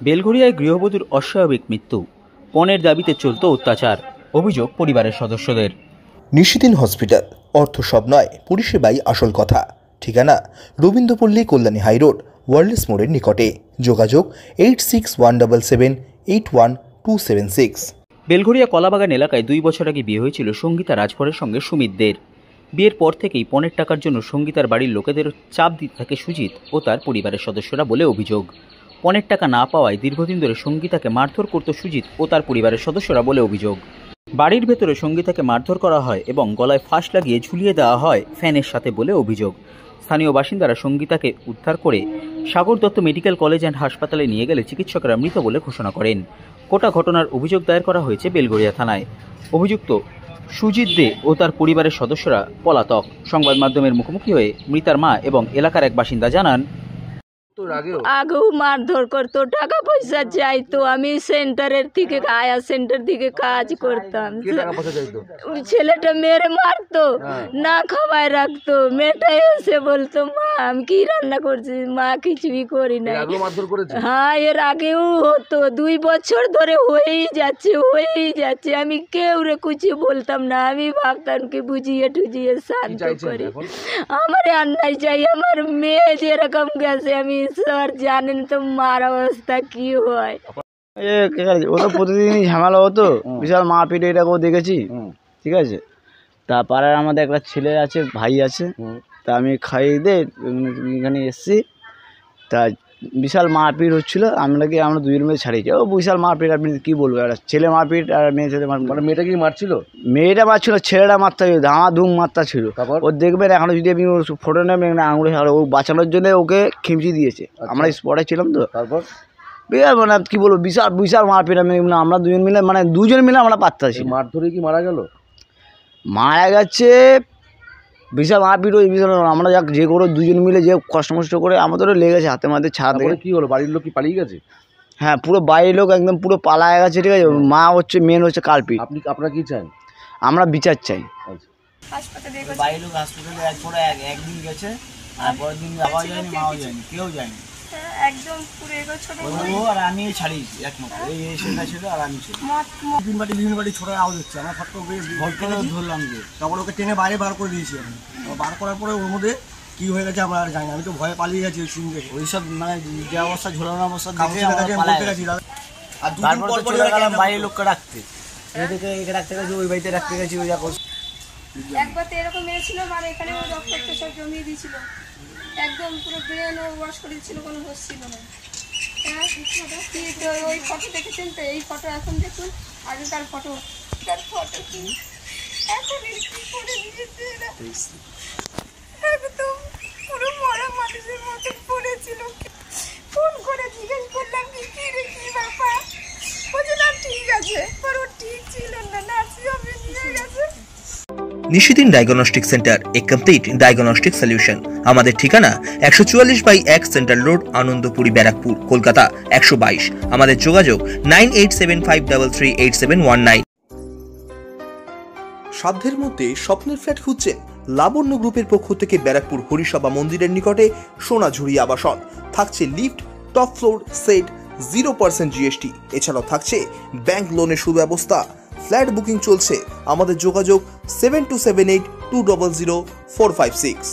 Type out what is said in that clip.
বেলঘরিয়ায় গৃহবধূর অস্বাভাবিক মৃত্যু, পণের দাবিতে চলত অত্যাচার, অভিযোগ পরিবারের সদস্যদের। নিশিদিন হসপিটাল, অর্থ সব নয়, পরিষেবাই আসল কথা। ঠিকানা রবীন্দ্রপল্লী, কল্যাণী হাইরোড, ওয়ার্ল্ডস মোড়ের নিকটে। যোগাযোগ 8617781276। বেলঘরিয়া কলাবাগান এলাকায় 2 বছর আগে বিয়ে হয়েছিল সঙ্গীতা রাজভরের সঙ্গে সুমিতদের। বিয়ের পর থেকেই পণের টাকার জন্য সঙ্গীতার বাড়ির লোকেদের চাপ দিতে থাকে সুজিত ও তার পরিবারের সদস্যরা বলে অভিযোগ। পণের টাকা না পাওয়ায় দীর্ঘদিন ধরে সঙ্গীতাকে মারধর করত সুজিত ও তার পরিবারের সদস্যরা বলে অভিযোগ। বাড়ির ভেতরে সঙ্গীতাকে মারধর করা হয় এবং গলায় ফাঁস লাগিয়ে ঝুলিয়ে দেওয়া হয় ফ্যানের সাথে বলে অভিযোগ। স্থানীয় বাসিন্দারা সঙ্গীতাকে উদ্ধার করে Sagar Dutta medical college and হাসপাতালে নিয়ে গেলে চিকিৎসকরা মৃত বলে ঘোষণা করেন। গোটা ঘটনার অভিযোগ দায়ের করা হয়েছে বেলঘরিয়া থানায়। অভিযুক্ত সুজিত দে ও তার পরিবারের সদস্যরা পলাতক। সংবাদ মাধ্যমের মুখোমুখি হয়ে মৃতার মা এবং এলাকার এক বাসিন্দা জানান, আগেও মারধর করতো, টাকা পয়সা চাইতো। আমি সেন্টারের থেকে আয়া সেন্টার থেকে কাজ করতাম। ছেলেটা মেরে মারতো, না খাওয়ায় রাখতো। মেয়েটাই এসে বলতো, মা আমি কি রান্না করছি, মা কিছুই করি না। হ্যাঁ, এর আগেও হতো। 2 বছর ধরে হয়েই যাচ্ছে। আমি কেউ রে কিছু বলতাম না। আমি ভাবতাম কি বুঝিয়ে টুজিয়ে শান্ত করি। আমার রান্নাই চাই। আমার মেয়ে যেরকম গেছে আমি স্যার জানেন তো মার অবস্থা কি হয়। ও তো প্রতিদিনই ঝামেলা হতো, বিশাল মারপিট, এটাকেও দেখেছি। ঠিক আছে, তা পাড়ার আমাদের একটা ছেলে আছে, ভাই আছে, তা আমি খাইয়ে দিয়ে এখানে এসছি, তা বিশাল মারপিট হচ্ছিলো। আমরা দুজন মিলে ছাড়িয়েছি। ও বিশাল মারপিট, আপনি কী বলবো, একটা ছেলে মারপিট আর মেয়ে ছেলে মারপিট। মানে মেয়েটা কি মারছিল? মেয়েটা মারছিল, ছেলেটা মারতে ছিল, ধামাধুম মারতা ছিল। ও দেখবেন এখনো যদি আপনি ফটো নেবেন আঙুলে, ও বাঁচানোর জন্য ওকে খিমচি দিয়েছে। আমরা স্পটে ছিলাম তো। তারপর মানে কী বলবো, বিশাল মারপিট। আমরা দুজন মিলে আমরা পারতাছি। মার ধরে কি মারা গেল? মারা গেছে, বিশাল মারপিট। ওই বিশাল আমরা যে করে দুজন মিলে যে কষ্ট করে আমাদেরও লেগেছে হাতে মাঝে ছাড়া থেকে। কী হলো, বাড়ির লোক কি পালিয়ে গেছে? হ্যাঁ, পুরো বাড়ির লোক একদম পুরো পালায় গেছে। ঠিক আছে, মা হচ্ছে মেন হচ্ছে কালপিট। আপনারা কি চান? আমরা বিচার চাই। বাড়ির লোক হাসপাতালে একদিন গেছে, আর পরের দিন বাবাও যায়নি, মাও যায়নি, কেউ যায়নি। একদম পুরো এগোচ্ছিল। ও আর আমি ছাড়িয়েছি একমাত্র, এই সেটা ছিল আর আমি ছিল। বিভিন্ন বাড়ি ছোটার আওয়াজ হচ্ছে, আমরা ফটো ধরলাম যে, তারপর ওকে টেনে বাইরে বার করে দিয়েছি। আমি বার করার পরে ওর মধ্যে কি হয়ে গেছে আমরা আর জানি না। আমি তো ভয়ে পালিয়ে গেছি ওই সিন দেখে। ওইসব মানে যে অবস্থা, ঝোলানো অবস্থা দেখে বলতে গেছি। আর দুদিন পর বাইরের লোককে রাখতে, এদিকে রাখতে গেছি, ওই বাড়িতে রাখতে গেছি। ওই একবার তো এরকম মেরেছিল, মানে এখানে রক্ত সব জমিয়ে দিয়েছিল, একদম পুরো ব্রেন ওয়াশ করে দিচ্ছিল, কোনো হোশ ছিল না। হ্যাঁ, ওই ফটো দেখেছেন তো? এই ফটো এখন দেখুন, আগেকার ফটো কি এখন কি করে দিয়েছে এরা, একদম পুরো মরা মানুষের মতন পড়েছিল। ফোন করে জিজ্ঞেস করলাম কি রে কি ব্যাপার, বলছে না ঠিক আছে, পর ও ঠিক ছিল না, নার্সিং হোমে নিয়ে গেছে। নিশিদিন ডায়াগনস্টিক সেন্টার, এ কমপ্লিট ডায়াগনস্টিক সলিউশন। আমাদের ঠিকানা 144/1 সেন্ট্রাল রোড, আনন্দপুরি, ব্যারাকপুর, কলকাতা 122। আমাদের যোগাযোগ 9875338719। সাধ্যের মধ্যে স্বপ্নের ফ্ল্যাট খুঁজছেন? লাবণ্য গ্রুপের পক্ষ থেকে ব্যারাকপুর হরিসভা মন্দিরের নিকটে সোনাঝুরি আবাসন। থাকছে lift, top floor, set, 0% GST। এছাড়াও থাকছে ব্যাংক লোনের সুব্যবস্থা। ফ্ল্যাট বুকিং চলছে। আমাদের যোগাযোগ 7278200456।